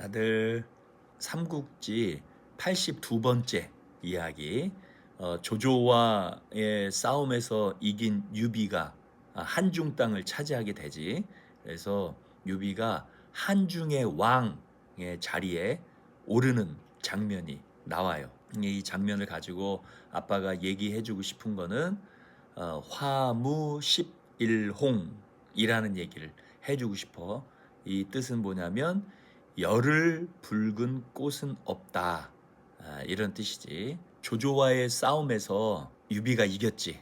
다들 삼국지 82번째 이야기, 조조와의 싸움에서 이긴 유비가 한중 땅을 차지하게 되지. 그래서 유비가 한중의 왕의 자리에 오르는 장면이 나와요. 이 장면을 가지고 아빠가 얘기해주고 싶은 거는 화무십일홍이라는 얘기를 해주고 싶어. 이 뜻은 뭐냐면 열을 붉은 꽃은 없다, 이런 뜻이지. 조조와의 싸움에서 유비가 이겼지.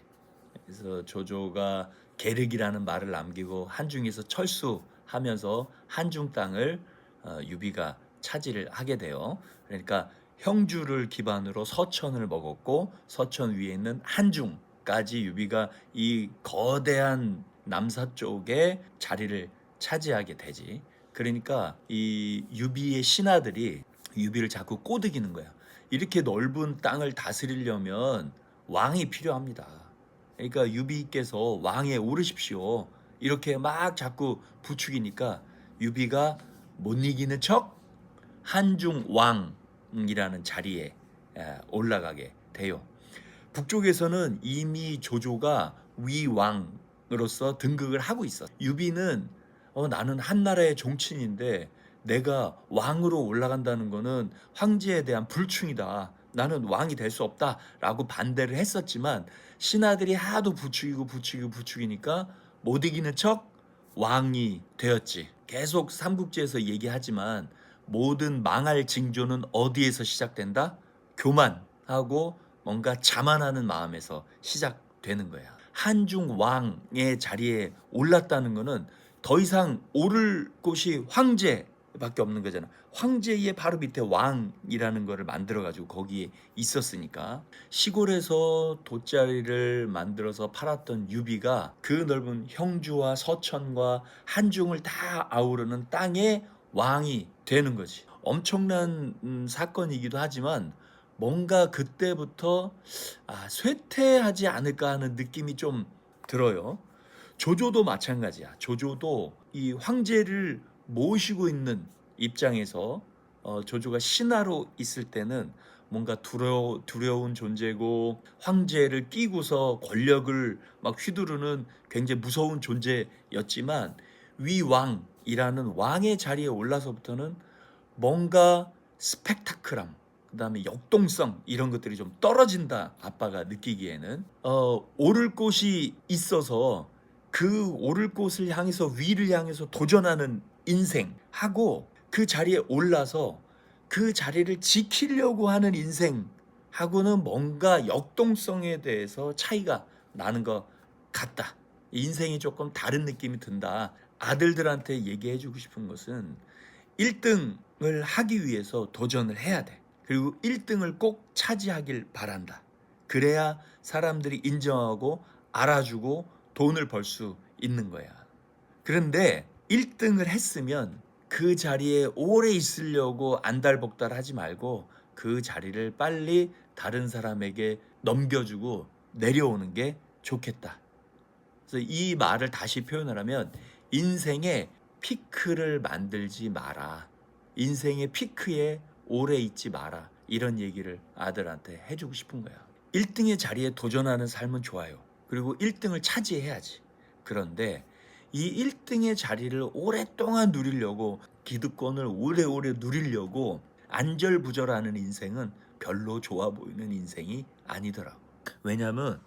그래서 조조가 계륵이라는 말을 남기고 한중에서 철수하면서 한중 땅을 유비가 차지를 하게 돼요. 그러니까 형주를 기반으로 서천을 먹었고, 서천 위에 있는 한중까지 유비가 이 거대한 남서쪽에 자리를 차지하게 되지. 그러니까 이 유비의 신하들이 유비를 자꾸 꼬드기는 거야. 이렇게 넓은 땅을 다스리려면 왕이 필요합니다. 그러니까 유비께서 왕에 오르십시오, 이렇게 막 자꾸 부추기니까 유비가 못 이기는 척 한중 왕이라는 자리에 올라가게 돼요. 북쪽에서는 이미 조조가 위왕으로서 등극을 하고 있어. 유비는 나는 한나라의 종친인데 내가 왕으로 올라간다는 거는 황제에 대한 불충이다, 나는 왕이 될 수 없다라고 반대를 했었지만, 신하들이 하도 부추기니까 못 이기는 척 왕이 되었지. 계속 삼국지에서 얘기하지만 모든 망할 징조는 어디에서 시작된다? 교만하고 뭔가 자만하는 마음에서 시작되는 거야. 한중 왕의 자리에 올랐다는 거는 더 이상 오를 곳이 황제밖에 없는 거잖아. 황제의 바로 밑에 왕이라는 거를 만들어가지고 거기에 있었으니까. 시골에서 돗자리를 만들어서 팔았던 유비가 그 넓은 형주와 서천과 한중을 다 아우르는 땅의 왕이 되는 거지. 엄청난 사건이기도 하지만 뭔가 그때부터 쇠퇴하지 않을까 하는 느낌이 좀 들어요. 조조도 마찬가지야. 조조도 이 황제를 모시고 있는 입장에서 조조가 신하로 있을 때는 뭔가 두려운 존재고, 황제를 끼고서 권력을 막 휘두르는 굉장히 무서운 존재였지만, 위왕이라는 왕의 자리에 올라서부터는 뭔가 스펙타클함, 그 다음에 역동성, 이런 것들이 좀 떨어진다, 아빠가 느끼기에는. 오를 곳이 있어서 그 오를 곳을 향해서, 위를 향해서 도전하는 인생하고, 그 자리에 올라서 그 자리를 지키려고 하는 인생하고는 뭔가 역동성에 대해서 차이가 나는 것 같다. 인생이 조금 다른 느낌이 든다. 아들들한테 얘기해주고 싶은 것은 1등을 하기 위해서 도전을 해야 돼. 그리고 1등을 꼭 차지하길 바란다. 그래야 사람들이 인정하고 알아주고 돈을 벌 수 있는 거야. 그런데 1등을 했으면 그 자리에 오래 있으려고 안달복달 하지 말고 그 자리를 빨리 다른 사람에게 넘겨주고 내려오는 게 좋겠다. 그래서 이 말을 다시 표현을 하면, 인생의 피크를 만들지 마라. 인생의 피크에 오래 있지 마라. 이런 얘기를 아들한테 해주고 싶은 거야. 1등의 자리에 도전하는 삶은 좋아요. 그리고 1등을 차지해야지. 그런데 이 1등의 자리를 오랫동안 누리려고, 기득권을 오래오래 누리려고 안절부절하는 인생은 별로 좋아 보이는 인생이 아니더라고. 왜냐하면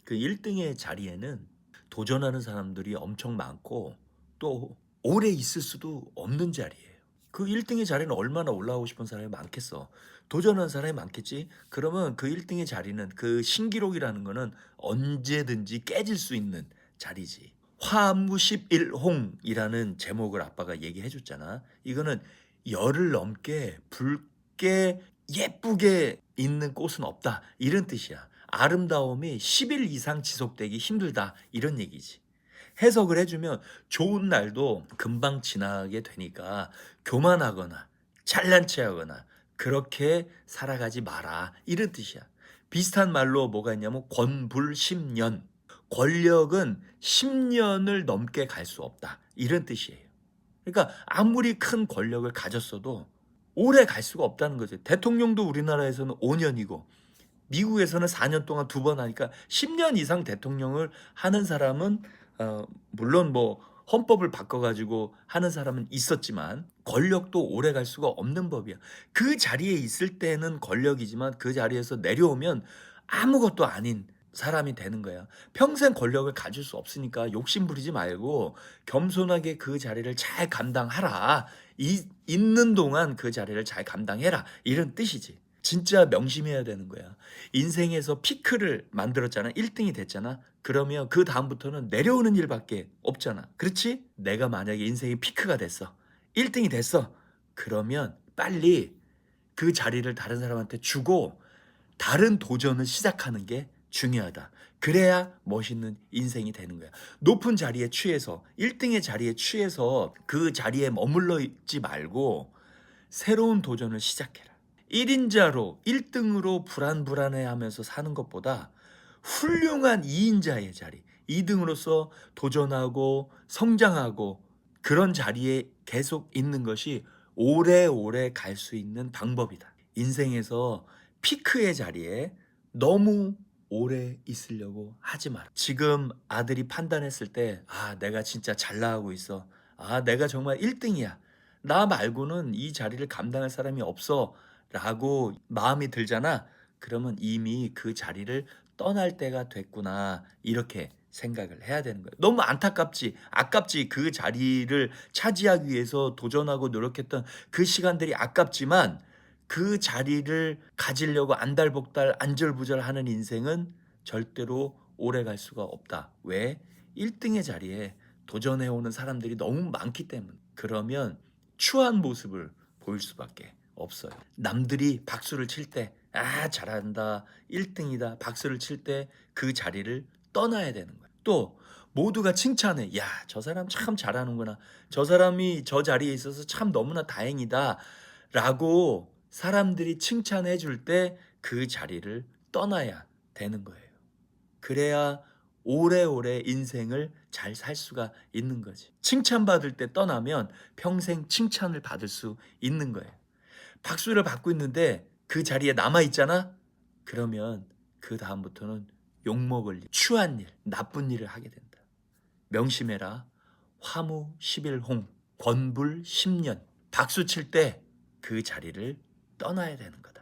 그 1등의 자리에는 도전하는 사람들이 엄청 많고 또 오래 있을 수도 없는 자리예요. 그 1등의 자리는 얼마나 올라가고 싶은 사람이 많겠어. 도전하는 사람이 많겠지. 그러면 그 1등의 자리는, 그 신기록이라는 거는 언제든지 깨질 수 있는 자리지. 화무십일홍이라는 제목을 아빠가 얘기해 줬잖아. 이거는 열을 넘게 붉게 예쁘게 있는 꽃은 없다, 이런 뜻이야. 아름다움이 10일 이상 지속되기 힘들다, 이런 얘기지. 해석을 해주면 좋은 날도 금방 지나게 되니까 교만하거나 잘난 체하거나 그렇게 살아가지 마라, 이런 뜻이야. 비슷한 말로 뭐가 있냐면 권불10년, 권력은 10년을 넘게 갈 수 없다, 이런 뜻이에요. 그러니까 아무리 큰 권력을 가졌어도 오래 갈 수가 없다는 거죠. 대통령도 우리나라에서는 5년이고 미국에서는 4년 동안 2번 하니까 10년 이상 대통령을 하는 사람은 물론 뭐 헌법을 바꿔가지고 하는 사람은 있었지만 권력도 오래 갈 수가 없는 법이야. 그 자리에 있을 때는 권력이지만 그 자리에서 내려오면 아무것도 아닌 사람이 되는 거야. 평생 권력을 가질 수 없으니까 욕심 부리지 말고 겸손하게 그 자리를 잘 감당하라. 있는 동안 그 자리를 잘 감당해라. 이런 뜻이지. 진짜 명심해야 되는 거야. 인생에서 피크를 만들었잖아. 1등이 됐잖아. 그러면 그 다음부터는 내려오는 일밖에 없잖아. 그렇지? 내가 만약에 인생의 피크가 됐어. 1등이 됐어. 그러면 빨리 그 자리를 다른 사람한테 주고 다른 도전을 시작하는 게 중요하다. 그래야 멋있는 인생이 되는 거야. 높은 자리에 취해서 1등의 자리에 취해서 그 자리에 머물러 있지 말고 새로운 도전을 시작해라. 1인자로 1등으로 불안불안해하면서 사는 것보다 훌륭한 2인자의 자리, 2등으로서 도전하고 성장하고 그런 자리에 계속 있는 것이 오래오래 갈 수 있는 방법이다. 인생에서 피크의 자리에 너무 오래 있으려고 하지 마라. 지금 아들이 판단했을 때, 내가 진짜 잘 나가고 있어. 내가 정말 1등이야. 나 말고는 이 자리를 감당할 사람이 없어. 라고 마음이 들잖아. 그러면 이미 그 자리를 떠날 때가 됐구나. 이렇게 생각을 해야 되는 거예요. 너무 안타깝지, 아깝지. 그 자리를 차지하기 위해서 도전하고 노력했던 그 시간들이 아깝지만 그 자리를 가지려고 안달복달 안절부절하는 인생은 절대로 오래 갈 수가 없다. 왜? 1등의 자리에 도전해오는 사람들이 너무 많기 때문에. 그러면 추한 모습을 보일 수밖에 없어요. 남들이 박수를 칠 때, 잘한다, 1등이다, 박수를 칠 때 그 자리를 떠나야 되는 거예요. 또 모두가 칭찬해. 야, 저 사람 참 잘하는구나. 저 사람이 저 자리에 있어서 참 너무나 다행이다. 라고 사람들이 칭찬해 줄 때 그 자리를 떠나야 되는 거예요. 그래야 오래오래 인생을 잘 살 수가 있는 거지. 칭찬받을 때 떠나면 평생 칭찬을 받을 수 있는 거예요. 박수를 받고 있는데 그 자리에 남아있잖아? 그러면 그 다음부터는 욕먹을 일, 추한 일, 나쁜 일을 하게 된다. 명심해라. 화무 11홍, 권불 10년. 박수 칠 때 그 자리를 떠나야 되는 거다.